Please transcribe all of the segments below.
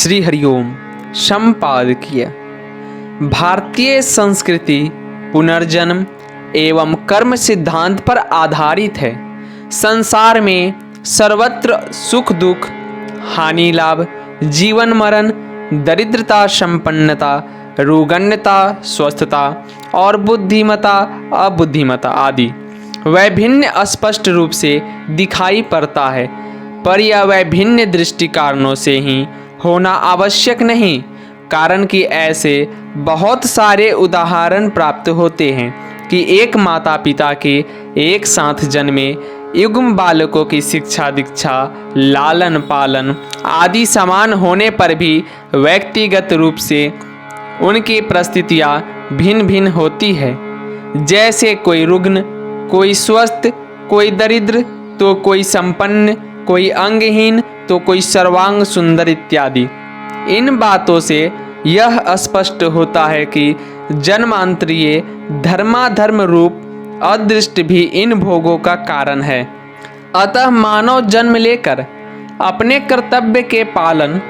श्री हरिओम। संपादकीय। भारतीय संस्कृति पुनर्जन्म एवं कर्म सिद्धांत पर आधारित है। संसार में सर्वत्र सुख दुख, हानि लाभ, जीवन मरण, दरिद्रता संपन्नता, रोगण्यता स्वस्थता और बुद्धिमता अबुद्धिमता आदि वैभिन्न स्पष्ट रूप से दिखाई पड़ता है, पर यह वैभिन्न दृष्टि कारणों से ही होना आवश्यक नहीं। कारण कि ऐसे बहुत सारे उदाहरण प्राप्त होते हैं कि एक माता पिता के एक साथ जन्मे युग्म बालकों की शिक्षा दीक्षा, लालन पालन आदि समान होने पर भी व्यक्तिगत रूप से उनकी परिस्थितियाँ भिन्न भिन्न होती है। जैसे कोई रुग्ण, कोई स्वस्थ, कोई दरिद्र तो कोई संपन्न, कोई अंगहीन तो कोई सर्वांग सुंदर इत्यादि। इन बातों से यह स्पष्ट होता है कि जन्मांतरीय धर्माधर्म रूप अदृष्ट भी इन भोगों का कारण है। अतः मानव जन्म लेकर अपने कर्तव्य के पालन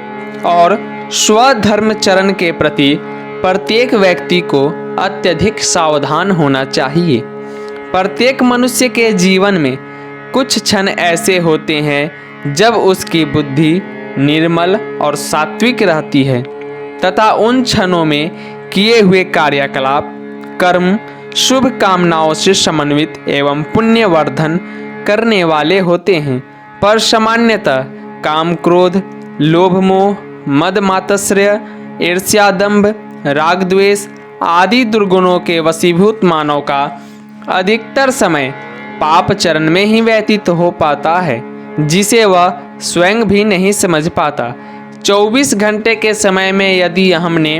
और स्वधर्मचरण के प्रति प्रत्येक व्यक्ति को अत्यधिक सावधान होना चाहिए। प्रत्येक मनुष्य के जीवन में कुछ क्षण ऐसे होते हैं जब उसकी बुद्धि निर्मल और सात्विक रहती है तथा उन क्षणों में किए हुए कार्यकलाप कर्म शुभ कामनाओं से समन्वित एवं पुण्यवर्धन करने वाले होते हैं। पर सामान्यतः काम क्रोध, लोभ मोह, मद मात्सर्य, ईर्ष्या दंभ, राग द्वेष आदि दुर्गुणों के वशीभूत मानव का अधिकतर समय पाप चरण में ही व्यतीत हो पाता है, जिसे वह स्वयं भी नहीं समझ पाता। 24 घंटे के समय में यदि हमने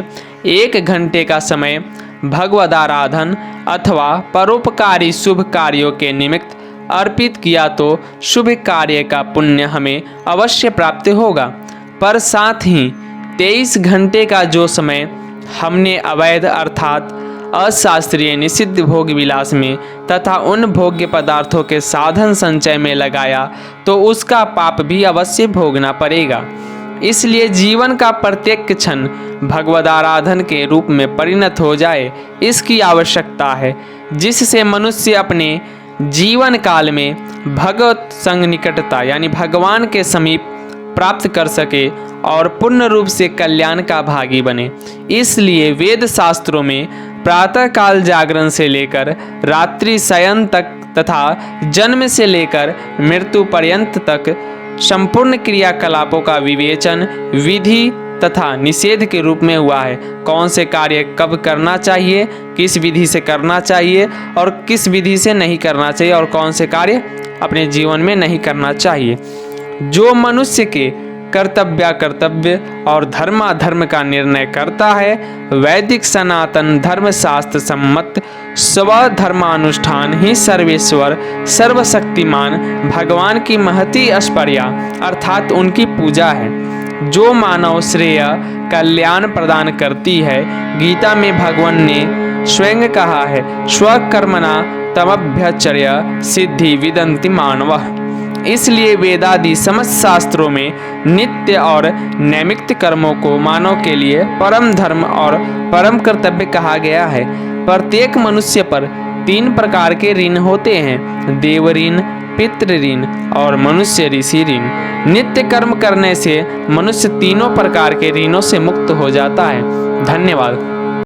1 घंटे का समय भगवदाराधन अथवा परोपकारी शुभ कार्यों के निमित्त अर्पित किया तो शुभ कार्य का पुण्य हमें अवश्य प्राप्त होगा। पर साथ ही 23 घंटे का जो समय हमने अवैध अर्थात अशास्त्रीय निषिद्ध भोग विलास में तथा उन भोग्य पदार्थों के साधन संचय में लगाया तो उसका पाप भी अवश्य भोगना पड़ेगा। इसलिए जीवन का प्रत्येक क्षण भगवदाराधन के रूप में परिणत हो जाए, इसकी आवश्यकता है, जिससे मनुष्य अपने जीवन काल में भगवत संग निकटता यानी भगवान के समीप प्राप्त कर सके और पूर्ण रूप से कल्याण का भागी बने। इसलिए वेद शास्त्रों में प्रातः काल जागरण से लेकर रात्रि शयन तक तथा जन्म से लेकर मृत्यु पर्यंत तक संपूर्ण क्रियाकलापों का विवेचन विधि तथा निषेध के रूप में हुआ है। कौन से कार्य कब करना चाहिए, किस विधि से करना चाहिए और किस विधि से नहीं करना चाहिए और कौन से कार्य अपने जीवन में नहीं करना चाहिए। जो मनुष्य के कर्तव्य और धर्माधर्म का निर्णय करता है, वैदिक सनातन धर्मशास्त्र सम्मत स्वधर्मानुष्ठान ही सर्वेश्वर सर्वशक्तिमान भगवान की महती अस्पर्या अर्थात उनकी पूजा है, जो मानव श्रेय कल्याण प्रदान करती है। गीता में भगवान ने स्वयं कहा है, स्वकर्मणा तमभ्यचर्य सिद्धि विदन्ति मानवः। इसलिए वेदादि समस्त शास्त्रों में नित्य और नैमित्तिक कर्मों को मानव के लिए परम धर्म और परम कर्तव्य कहा गया है। प्रत्येक मनुष्य पर 3 प्रकार के ऋण होते हैं, देव ऋण, पितृ ऋण और मनुष्य ऋषि ऋण। नित्य कर्म करने से मनुष्य तीनों प्रकार के ऋणों से मुक्त हो जाता है। धन्यवाद।